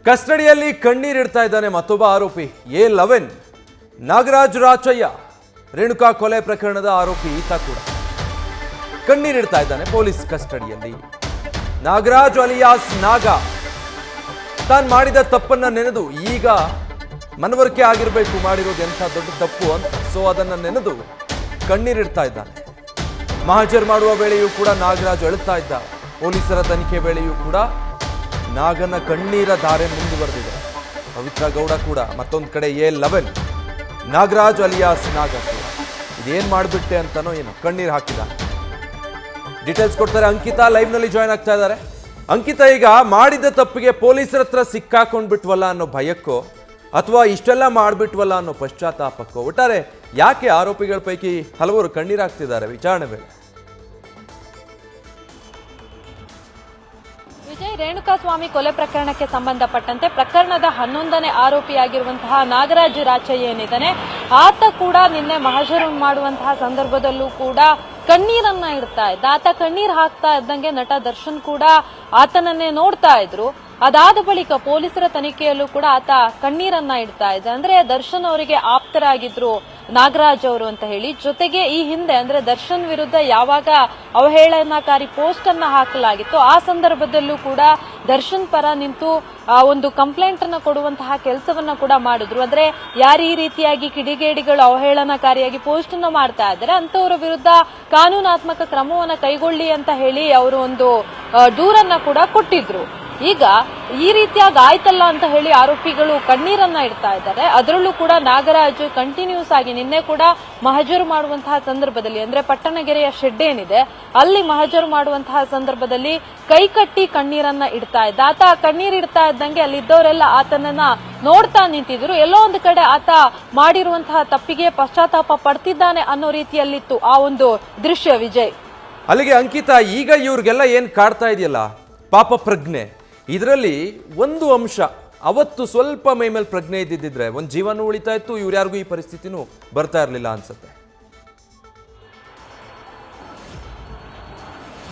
ಕಸ್ಟಡಿಯಲ್ಲಿ ಕಣ್ಣೀರಿಡ್ತಾ ಇದ್ದಾನೆ ಮತ್ತೊಬ್ಬ ಆರೋಪಿ A11 ನಾಗರಾಜ್ ರಾಚಯ್ಯ. ರೇಣುಕಾ ಕೊಲೆ ಪ್ರಕರಣದ ಆರೋಪಿ ಈತ ಕೂಡ ಕಣ್ಣೀರಿಡ್ತಾ ಇದ್ದಾನೆ ಪೊಲೀಸ್ ಕಸ್ಟಡಿಯಲ್ಲಿ. ನಾಗರಾಜ್ ಅಲಿಯಾಸ್ ನಾಗ ತಾನು ಮಾಡಿದ ತಪ್ಪನ್ನ ನೆನೆದು ಈಗ ಮನವರಿಕೆ ಆಗಿರಬೇಕು ಮಾಡಿರೋದು ಎಂಥ ದೊಡ್ಡ ತಪ್ಪು ಅಂತ. ಸೊ ಅದನ್ನ ನೆನೆದು ಕಣ್ಣೀರಿಡ್ತಾ ಇದ್ದಾನೆ. ಮಹಜರ್ ಮಾಡುವ ವೇಳೆಯೂ ಕೂಡ ನಾಗರಾಜ್ ಅಳುತ್ತಾ ಇದ್ದ. ಪೊಲೀಸರ ತನಿಖೆ ವೇಳೆಯೂ ಕೂಡ ನಾಗನ ಕಣ್ಣೀರ ಧಾರೆ ಮುಂದುವರೆದಿದೆ. ಪವಿತ್ರ ಗೌಡ ಕೂಡ ಮತ್ತೊಂದು ಕಡೆ A11 ನಾಗರಾಜ್ ಅಲಿಯಾಸ್ ನಾಗ ಇದೇನ್ ಮಾಡಿಬಿಟ್ಟೆ ಅಂತನೋ ಏನೋ ಕಣ್ಣೀರು ಹಾಕಿದ. ಡೀಟೇಲ್ಸ್ ಕೊಡ್ತಾರೆ ಅಂಕಿತಾ, ಲೈವ್ ನಲ್ಲಿ ಜಾಯ್ನ್ ಆಗ್ತಾ ಇದ್ದಾರೆ. ಅಂಕಿತಾ, ಈಗ ಮಾಡಿದ ತಪ್ಪಿಗೆ ಪೊಲೀಸರ ಹತ್ರ ಸಿಕ್ಕಾಕೊಂಡ್ಬಿಟ್ವಲ್ಲ ಅನ್ನೋ ಭಯಕ್ಕೋ ಅಥವಾ ಇಷ್ಟೆಲ್ಲ ಮಾಡ್ಬಿಟ್ವಲ್ಲ ಅನ್ನೋ ಪಶ್ಚಾತ್ತಾಪಕ್ಕೋ, ಒಟ್ಟಾರೆ ಯಾಕೆ ಆರೋಪಿಗಳ ಪೈಕಿ ಹಲವರು ಕಣ್ಣೀರಾಗ್ತಿದ್ದಾರೆ ವಿಚಾರಣೆ ವೇಳೆ? ವಿಜಯ್, ರೇಣುಕಾಸ್ವಾಮಿ ಕೊಲೆ ಪ್ರಕರಣಕ್ಕೆ ಸಂಬಂಧಪಟ್ಟಂತೆ ಪ್ರಕರಣದ 11ನೇ ಆರೋಪಿಯಾಗಿರುವಂತಹ ನಾಗರಾಜ್ ರಾಚಯ್ಯ ಏನಿದ್ದಾನೆ, ಆತ ಕೂಡ ನಿನ್ನೆ ಮಹಜರು ಮಾಡುವಂತಹ ಸಂದರ್ಭದಲ್ಲೂ ಕೂಡ ಕಣ್ಣೀರನ್ನ ಇಡ್ತಾ ಇದ್ದ. ಆತ ಕಣ್ಣೀರ್ ಹಾಕ್ತಾ ಇದ್ದಂಗೆ ನಟ ದರ್ಶನ್ ಕೂಡ ಆತನನ್ನೇ ನೋಡ್ತಾ ಇದ್ರು. ಅದಾದ ಬಳಿಕ ಪೊಲೀಸರ ತನಿಖೆಯಲ್ಲೂ ಕೂಡ ಆತ ಕಣ್ಣೀರನ್ನ ಇಡ್ತಾ ಇದ್ದ. ಅಂದ್ರೆ ದರ್ಶನ್ ಅವರಿಗೆ ಆಪ್ತರಾಗಿದ್ರು ನಾಗರಾಜ್ ಅವರು ಅಂತ ಹೇಳಿ. ಜೊತೆಗೆ ಈ ಹಿಂದೆ ಅಂದ್ರೆ ದರ್ಶನ್ ವಿರುದ್ಧ ಯಾವಾಗ ಅವಹೇಳನಕಾರಿ ಪೋಸ್ಟ್ ಅನ್ನ ಹಾಕಲಾಗಿತ್ತು ಆ ಸಂದರ್ಭದಲ್ಲೂ ಕೂಡ ದರ್ಶನ್ ಪರ ನಿಂತು ಒಂದು ಕಂಪ್ಲೇಂಟ್ ಅನ್ನ ಕೊಡುವಂತಹ ಕೆಲಸವನ್ನ ಕೂಡ ಮಾಡಿದ್ರು. ಅಂದ್ರೆ ಯಾರು ಈ ರೀತಿಯಾಗಿ ಕಿಡಿಗೇಡಿಗಳು ಅವಹೇಳನಕಾರಿಯಾಗಿ ಪೋಸ್ಟ್ ಅನ್ನ ಮಾಡ್ತಾ ಇದ್ದಾರೆ ಅಂತವರ ವಿರುದ್ಧ ಕಾನೂನಾತ್ಮಕ ಕ್ರಮವನ್ನ ಕೈಗೊಳ್ಳಿ ಅಂತ ಹೇಳಿ ಅವರು ಒಂದು ದೂರನ್ನ ಕೂಡ ಕೊಟ್ಟಿದ್ರು. ಈಗ ಈ ರೀತಿಯಾಗಿ ಆಯ್ತಲ್ಲ ಅಂತ ಹೇಳಿ ಆರೋಪಿಗಳು ಕಣ್ಣೀರನ್ನ ಇಡ್ತಾ ಇದ್ದಾರೆ. ಅದರಲ್ಲೂ ಕೂಡ ನಾಗರಾಜ್ ಕಂಟಿನ್ಯೂಸ್ ಆಗಿ ನಿನ್ನೆ ಕೂಡ ಮಹಜರು ಮಾಡುವಂತಹ ಸಂದರ್ಭದಲ್ಲಿ ಅಂದ್ರೆ ಪಟ್ಟಣಗೆರೆಯ ಶೆಡ್ ಏನಿದೆ ಅಲ್ಲಿ ಮಹಜರು ಮಾಡುವಂತಹ ಸಂದರ್ಭದಲ್ಲಿ ಕೈಕಟ್ಟಿ ಕಣ್ಣೀರನ್ನ ಇಡ್ತಾ ಇದ್ದ. ಆತ ಕಣ್ಣೀರ್ ಇಡ್ತಾ ಇದ್ದಂಗೆ ಅಲ್ಲಿದ್ದವರೆಲ್ಲ ಆತನನ್ನ ನೋಡ್ತಾ ನಿಂತಿದ್ರು. ಎಲ್ಲೋ ಒಂದು ಕಡೆ ಆತ ಮಾಡಿರುವಂತಹ ತಪ್ಪಿಗೆ ಪಶ್ಚಾತ್ತಾಪ ಪಡ್ತಿದ್ದಾನೆ ಅನ್ನೋ ರೀತಿಯಲ್ಲಿತ್ತು ಆ ಒಂದು ದೃಶ್ಯ. ವಿಜಯ್, ಅಲ್ಲಿಗೆ ಅಂಕಿತಾ, ಈಗ ಇವ್ರಿಗೆಲ್ಲ ಏನ್ ಕಾಡ್ತಾ ಇದೆಯಲ್ಲ ಪಾಪ ಪ್ರಜ್ಞೆ, ಇದರಲ್ಲಿ ಒಂದು ಅಂಶ ಅವತ್ತು ಸ್ವಲ್ಪ ಮೈ ಮೇಲೆ ಪ್ರಜ್ಞೆ ಇದ್ದಿದ್ರೆ ಒಂದು ಜೀವನ ಉಳಿತಾ ಇತ್ತು, ಇವ್ರು ಯಾರಿಗೂ ಈ ಪರಿಸ್ಥಿತಿನೂ ಬರ್ತಾ ಇರಲಿಲ್ಲ ಅನ್ಸುತ್ತೆ.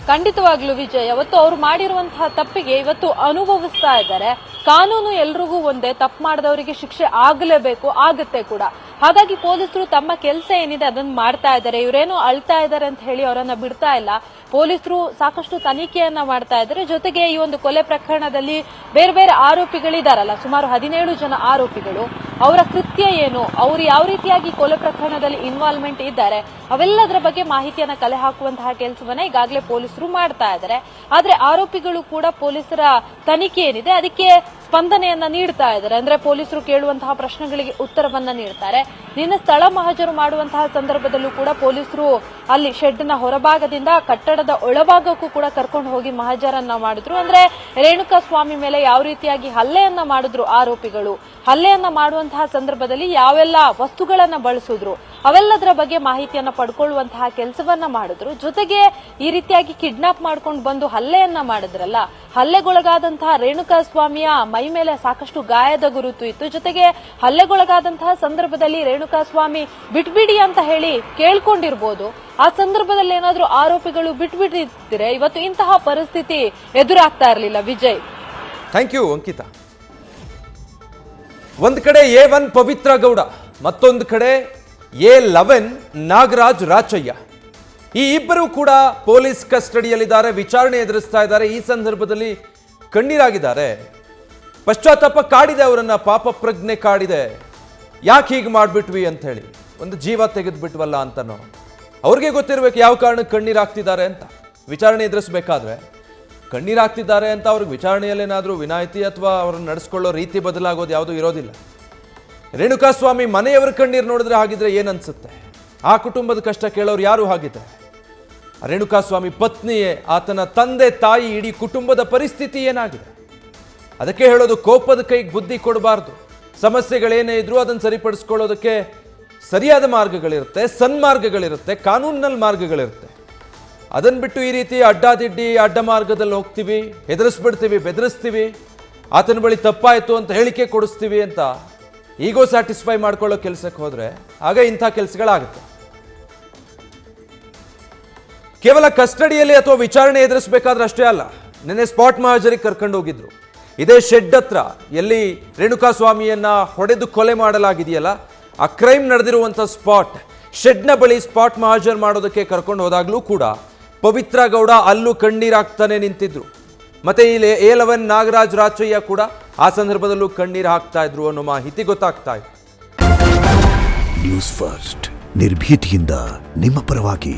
ಖಂಡಿತವಾಗ್ಲೂ ವಿಜಯ್, ಅವತ್ತು ಅವ್ರು ಮಾಡಿರುವಂತಹ ತಪ್ಪಿಗೆ ಇವತ್ತು ಅನುಭವಿಸ್ತಾ ಇದ್ದಾರೆ. ಕಾನೂನು ಎಲ್ರಿಗೂ ಒಂದೇ, ತಪ್ಪು ಮಾಡಿದವರಿಗೆ ಶಿಕ್ಷೆ ಆಗಲೇಬೇಕು, ಆಗುತ್ತೆ ಕೂಡ. ಹಾಗಾಗಿ ಪೊಲೀಸರು ತಮ್ಮ ಕೆಲಸ ಏನಿದೆ ಅದನ್ನ ಮಾಡ್ತಾ ಇದ್ದಾರೆ. ಇವರೇನು ಅಳ್ತಾ ಇದ್ದಾರೆ ಅಂತ ಹೇಳಿ ಅವರನ್ನ ಬಿಡ್ತಾ ಇಲ್ಲ. ಪೊಲೀಸರು ಸಾಕಷ್ಟು ತನಿಖೆಯನ್ನ ಮಾಡ್ತಾ ಇದ್ದಾರೆ. ಜೊತೆಗೆ ಈ ಒಂದು ಕೊಲೆ ಪ್ರಕರಣದಲ್ಲಿ ಬೇರೆ ಬೇರೆ ಆರೋಪಿಗಳಿದಾರಲ್ಲ, ಸುಮಾರು 17 ಜನ ಆರೋಪಿಗಳು, ಅವರ ಕೃತ್ಯ ಏನು, ಅವರು ಯಾವ ರೀತಿಯಾಗಿ ಕೊಲೆ ಪ್ರಕರಣದಲ್ಲಿ ಇನ್ವಾಲ್ವ್ಮೆಂಟ್ ಇದ್ದಾರೆ, ಅವೆಲ್ಲದರ ಬಗ್ಗೆ ಮಾಹಿತಿಯನ್ನ ಕಲೆ ಹಾಕುವಂತಹ ಕೆಲಸವನ್ನ ಈಗಾಗಲೇ ಪೊಲೀಸರು ಮಾಡ್ತಾ ಇದ್ದಾರೆ. ಆದ್ರೆ ಆರೋಪಿಗಳು ಕೂಡ ಪೊಲೀಸರ ತನಿಖೆ ಏನಿದೆ ಅದಕ್ಕೆ ಸ್ಪಂದನೆಯನ್ನ ನೀಡ್ತಾ ಇದ್ದಾರೆ. ಅಂದ್ರೆ ಪೊಲೀಸರು ಕೇಳುವಂತಹ ಪ್ರಶ್ನೆಗಳಿಗೆ ಉತ್ತರವನ್ನ ನೀಡ್ತಾರೆ. ನಿನ್ನೆ ಸ್ಥಳ ಮಹಜರು ಮಾಡುವಂತಹ ಸಂದರ್ಭದಲ್ಲೂ ಕೂಡ ಪೊಲೀಸರು ಅಲ್ಲಿ ಶೆಡ್ನ ಹೊರಭಾಗದಿಂದ ಕಟ್ಟಡದ ಒಳಭಾಗಕ್ಕೂ ಕೂಡ ಕರ್ಕೊಂಡು ಹೋಗಿ ಮಹಜರನ್ನ ಮಾಡಿದ್ರು. ಅಂದ್ರೆ ರೇಣುಕಾಸ್ವಾಮಿ ಮೇಲೆ ಯಾವ ರೀತಿಯಾಗಿ ಹಲ್ಲೆಯನ್ನ ಮಾಡಿದ್ರು ಆರೋಪಿಗಳು, ಹಲ್ಲೆಯನ್ನ ಮಾಡುವಂತಹ ಸಂದರ್ಭದಲ್ಲಿ ಯಾವೆಲ್ಲ ವಸ್ತುಗಳನ್ನ ಬಳಸಿದ್ರು, ಅವೆಲ್ಲದರ ಬಗ್ಗೆ ಮಾಹಿತಿಯನ್ನ ಪಡ್ಕೊಳ್ಳುವಂತಹ ಕೆಲಸವನ್ನ ಮಾಡಿದ್ರು. ಜೊತೆಗೆ ಈ ರೀತಿಯಾಗಿ ಕಿಡ್ನಾಪ್ ಮಾಡ್ಕೊಂಡು ಬಂದು ಹಲ್ಲೆಯನ್ನ ಮಾಡಿದ್ರಲ್ಲ, ಹಲ್ಲೆಗೊಳಗಾದಂತಹ ರೇಣುಕಾಸ್ವಾಮಿಯ ಮೈ ಮೇಲೆ ಸಾಕಷ್ಟು ಗಾಯದ ಗುರುತು ಇತ್ತು. ಜೊತೆಗೆ ಹಲ್ಲೆಗೊಳಗಾದಂತಹ ಸಂದರ್ಭದಲ್ಲಿ ರೇಣುಕಾಸ್ವಾಮಿ ಬಿಟ್ಬಿಡಿ ಅಂತ ಹೇಳಿ ಕೇಳ್ಕೊಂಡಿರ್ಬೋದು. ಆ ಸಂದರ್ಭದಲ್ಲಿ ಏನಾದ್ರೂ ಆರೋಪಿಗಳು ಬಿಟ್ಬಿಟ್ಟಿದ್ರೆ ಇವತ್ತು ಇಂತಹ ಪರಿಸ್ಥಿತಿ ಎದುರಾಗ್ತಾ ಇರಲಿಲ್ಲ. Vijay, thank you Ankita. ಒಂದ್ ಕಡೆ A1 ಪವಿತ್ರ ಗೌಡ, ಮತ್ತೊಂದು ಕಡೆ A11 ನಾಗರಾಜ್ ರಾಚಯ್ಯ. ಈ ಇಬ್ಬರು ಕೂಡ ಪೊಲೀಸ್ ಕಸ್ಟಡಿಯಲ್ಲಿದ್ದಾರೆ, ವಿಚಾರಣೆ ಎದುರಿಸ್ತಾ ಇದ್ದಾರೆ. ಈ ಸಂದರ್ಭದಲ್ಲಿ ಕಣ್ಣೀರಾಗಿದ್ದಾರೆ. ಪಶ್ಚಾತ್ತಾಪ ಕಾಡಿದೆ ಅವರನ್ನ, ಪಾಪ ಪ್ರಜ್ಞೆ ಕಾಡಿದೆ. ಯಾಕೆ ಹೀಗೆ ಮಾಡ್ಬಿಟ್ವಿ ಅಂತ ಹೇಳಿ, ಒಂದು ಜೀವ ತೆಗೆದ್ಬಿಟ್ವಲ್ಲ ಅಂತನೋ. ಅವ್ರಿಗೆ ಗೊತ್ತಿರ್ಬೇಕು ಯಾವ ಕಾರಣಕ್ಕೆ ಕಣ್ಣೀರಾಗ್ತಿದ್ದಾರೆ ಅಂತ. ವಿಚಾರಣೆ ಎದುರಿಸಬೇಕಾದ್ರೆ ಕಣ್ಣೀರಾಗ್ತಿದ್ದಾರೆ ಅಂತ ಅವ್ರಿಗೆ ವಿಚಾರಣೆಯಲ್ಲೇನಾದ್ರೂ ವಿನಾಯಿತಿ ಅಥವಾ ಅವ್ರನ್ನ ನಡೆಸ್ಕೊಳ್ಳೋ ರೀತಿ ಬದಲಾಗೋದು ಯಾವುದೂ ಇರೋದಿಲ್ಲ. ರೇಣುಕಾಸ್ವಾಮಿ ಮನೆಯವರ ಕಣ್ಣೀರು ನೋಡಿದ್ರೆ ಹಾಗಿದ್ರೆ ಏನನ್ಸುತ್ತೆ? ಆ ಕುಟುಂಬದ ಕಷ್ಟ ಕೇಳೋರು ಯಾರು ಹಾಗಿದ್ರೆ? ರೇಣುಕಾಸ್ವಾಮಿ ಪತ್ನಿಯೇ, ಆತನ ತಂದೆ ತಾಯಿ, ಇಡೀ ಕುಟುಂಬದ ಪರಿಸ್ಥಿತಿ ಏನಾಗಿದೆ? ಅದಕ್ಕೆ ಹೇಳೋದು, ಕೋಪದ ಕೈಗೆ ಬುದ್ಧಿ ಕೊಡಬಾರ್ದು. ಸಮಸ್ಯೆಗಳೇನೇ ಇದ್ರೂ ಅದನ್ನು ಸರಿಪಡಿಸ್ಕೊಳ್ಳೋದಕ್ಕೆ ಸರಿಯಾದ ಮಾರ್ಗಗಳಿರುತ್ತೆ, ಸನ್ಮಾರ್ಗಗಳಿರುತ್ತೆ, ಕಾನೂನಿನಲ್ಲಿ ಮಾರ್ಗಗಳಿರುತ್ತೆ. ಅದನ್ನು ಬಿಟ್ಟು ಈ ರೀತಿ ಅಡ್ಡಾದಿಡ್ಡಿ ಅಡ್ಡ ಮಾರ್ಗದಲ್ಲಿ ಹೋಗ್ತೀವಿ, ಹೆದರಿಸ್ಬಿಡ್ತೀವಿ, ಬೆದರಿಸ್ತೀವಿ, ಆತನ ಬಳಿ ತಪ್ಪಾಯಿತು ಅಂತ ಹೇಳಿಕೆ ಕೊಡಿಸ್ತೀವಿ ಅಂತ ಈಗೋ ಸ್ಯಾಟಿಸ್ಫೈ ಮಾಡ್ಕೊಳ್ಳೋ ಕೆಲಸಕ್ಕೆ ಹೋದ್ರೆ ಆಗ ಇಂಥ ಕೆಲಸಗಳಾಗುತ್ತೆ. ಕೇವಲ ಕಸ್ಟಡಿಯಲ್ಲಿ ಅಥವಾ ವಿಚಾರಣೆ ಎದುರಿಸಬೇಕಾದ್ರೆ ಅಷ್ಟೇ ಅಲ್ಲ, ನಿನ್ನೆ ಸ್ಪಾಟ್ ಮಹಜರಿಗೆ ಕರ್ಕೊಂಡು ಹೋಗಿದ್ರು. ಇದೇ ಶೆಡ್ ಹತ್ರ ಎಲ್ಲಿ ರೇಣುಕಾಸ್ವಾಮಿಯನ್ನ ಹೊಡೆದು ಕೊಲೆ ಮಾಡಲಾಗಿದೆಯಲ್ಲ, ಆ ಕ್ರೈಮ್ ನಡೆದಿರುವಂಥ ಸ್ಪಾಟ್, ಶೆಡ್ನ ಬಳಿ ಸ್ಪಾಟ್ ಮಹಾಜರ್ ಮಾಡೋದಕ್ಕೆ ಕರ್ಕೊಂಡು ಹೋದಾಗಲೂ ಕೂಡ ಪವಿತ್ರ ಗೌಡ ಅಲ್ಲೂ ಕಣ್ಣೀರಾಗ್ತಾನೆ ನಿಂತಿದ್ರು. ಮತ್ತೆ ಇಲ್ಲಿ A11 ನಾಗರಾಜ್ ರಾಚಯ್ಯ ಕೂಡ ಆ ಸಂದರ್ಭದಲ್ಲೂ ಕಣ್ಣೀರು ಹಾಕ್ತಾ ಇದ್ರು ಅನ್ನೋ ಮಾಹಿತಿ ಗೊತ್ತಾಗ್ತಾ ಇದೆ. ನ್ಯೂಸ್ ಫಸ್ಟ್ ನಿರ್ಭೀತಿಯಿಂದ ನಿಮ್ಮ ಪರವಾಗಿ.